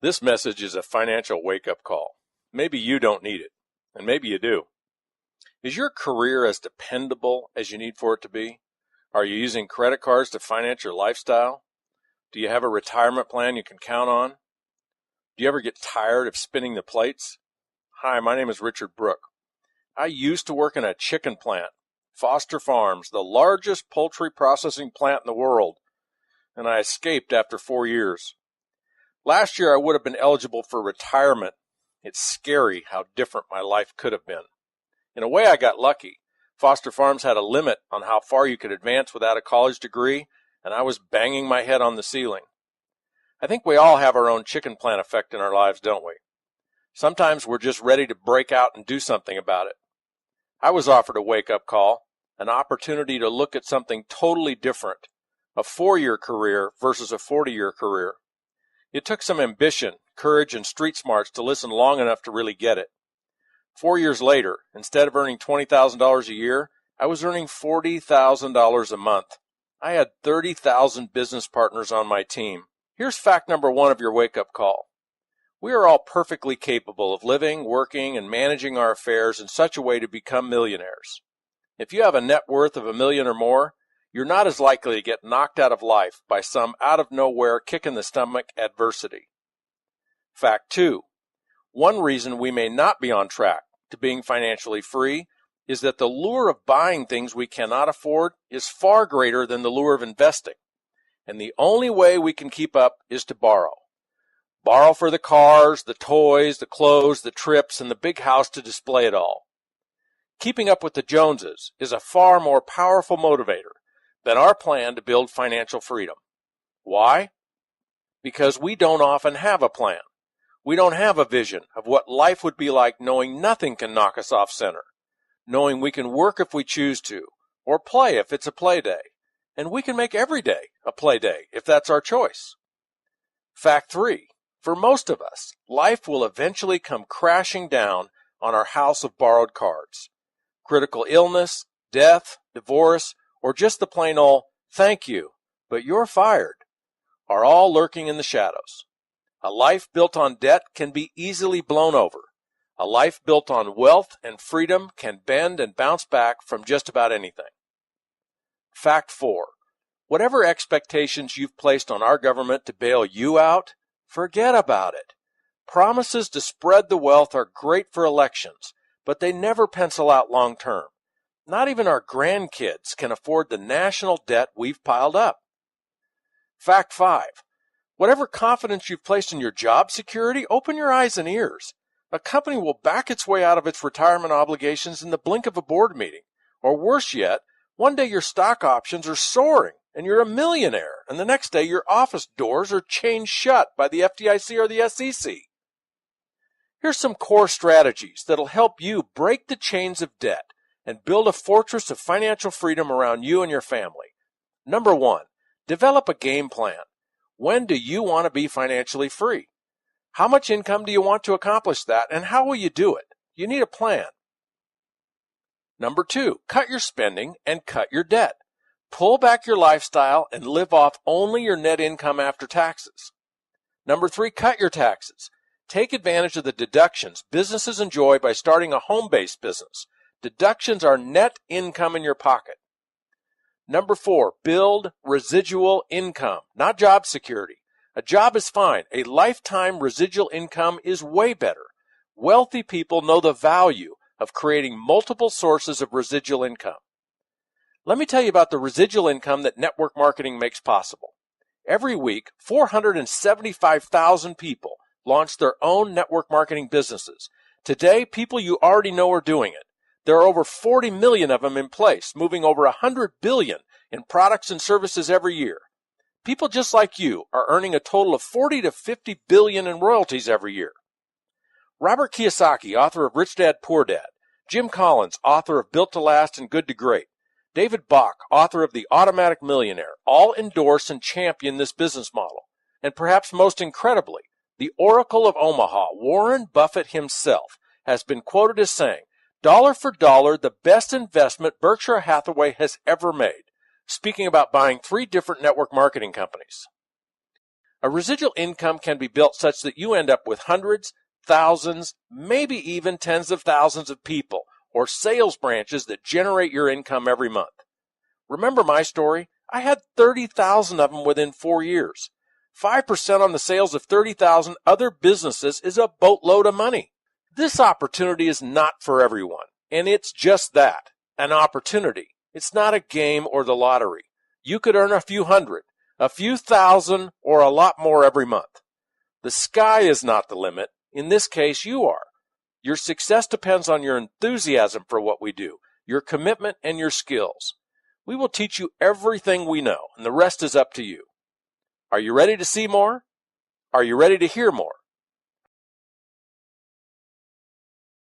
This message is a financial wake-up call. Maybe you don't need it, and maybe you do. Is your career as dependable as you need for it to be? Are you using credit cards to finance your lifestyle? Do you have a retirement plan you can count on? Do you ever get tired of spinning the plates? Hi, my name is Richard Brook. I used to work in a chicken plant, Foster Farms, the largest poultry processing plant in the world, and I escaped after 4 years. Last year, I would have been eligible for retirement. It's scary how different my life could have been. In a way, I got lucky. Foster Farms had a limit on how far you could advance without a college degree, and I was banging my head on the ceiling. I think we all have our own chicken plant effect in our lives, don't we? Sometimes we're just ready to break out and do something about it. I was offered a wake-up call, an opportunity to look at something totally different, a 4-year career versus a 40-year career. It took some ambition, courage, and street smarts to listen long enough to really get it. 4 years later, instead of earning $20,000 a year, I was earning $40,000 a month. I had 30,000 business partners on my team. Here's fact number 1 of your wake-up call. We are all perfectly capable of living, working, and managing our affairs in such a way to become millionaires. If you have a net worth of $1 million or more, you're not as likely to get knocked out of life by some out-of-nowhere kick-in-the-stomach adversity. Fact 2. One reason we may not be on track to being financially free is that the lure of buying things we cannot afford is far greater than the lure of investing, and the only way we can keep up is to borrow. Borrow for the cars, the toys, the clothes, the trips, and the big house to display it all. Keeping up with the Joneses is a far more powerful motivator than our plan to build financial freedom. Why? Because we don't often have a plan. We don't have a vision of what life would be like knowing nothing can knock us off center, knowing we can work if we choose to, or play if it's a play day, and we can make every day a play day if that's our choice. Fact 3. For most of us, life will eventually come crashing down on our house of borrowed cards. Critical illness, death, divorce, or just the plain old, "Thank you, but you're fired," are all lurking in the shadows. A life built on debt can be easily blown over. A life built on wealth and freedom can bend and bounce back from just about anything. Fact 4. Whatever expectations you've placed on our government to bail you out, forget about it. Promises to spread the wealth are great for elections, but they never pencil out long term. Not even our grandkids can afford the national debt we've piled up. Fact 5. Whatever confidence you've placed in your job security, open your eyes and ears. A company will back its way out of its retirement obligations in the blink of a board meeting. Or worse yet, one day your stock options are soaring and you're a millionaire, and the next day your office doors are chained shut by the FDIC or the SEC. Here's some core strategies that'll help you break the chains of debt and build a fortress of financial freedom around you and your family. Number 1, develop a game plan. When do you want to be financially free? How much income do you want to accomplish that, and how will you do it? You need a plan. Number 2, cut your spending and cut your debt. Pull back your lifestyle and live off only your net income after taxes. Number 3, cut your taxes. Take advantage of the deductions businesses enjoy by starting a home-based business. Deductions are net income in your pocket. Number 4, build residual income, not job security. A job is fine. A lifetime residual income is way better. Wealthy people know the value of creating multiple sources of residual income. Let me tell you about the residual income that network marketing makes possible. Every week, 475,000 people launch their own network marketing businesses. Today, people you already know are doing it. There are over 40 million of them in place, moving over 100 billion in products and services every year. People just like you are earning a total of 40 to 50 billion in royalties every year. Robert Kiyosaki, author of Rich Dad, Poor Dad, Jim Collins, author of Built to Last and Good to Great, David Bach, author of The Automatic Millionaire, all endorse and champion this business model. And perhaps most incredibly, the Oracle of Omaha, Warren Buffett himself, has been quoted as saying, "Dollar for dollar, the best investment Berkshire Hathaway has ever made," speaking about buying 3 different network marketing companies. A residual income can be built such that you end up with hundreds, thousands, maybe even tens of thousands of people or sales branches that generate your income every month. Remember my story? I had 30,000 of them within 4 years. 5% on the sales of 30,000 other businesses is a boatload of money. This opportunity is not for everyone, and it's just that, an opportunity. It's not a game or the lottery. You could earn a few hundred, a few thousand, or a lot more every month. The sky is not the limit. In this case, you are. Your success depends on your enthusiasm for what we do, your commitment, and your skills. We will teach you everything we know, and the rest is up to you. Are you ready to see more? Are you ready to hear more?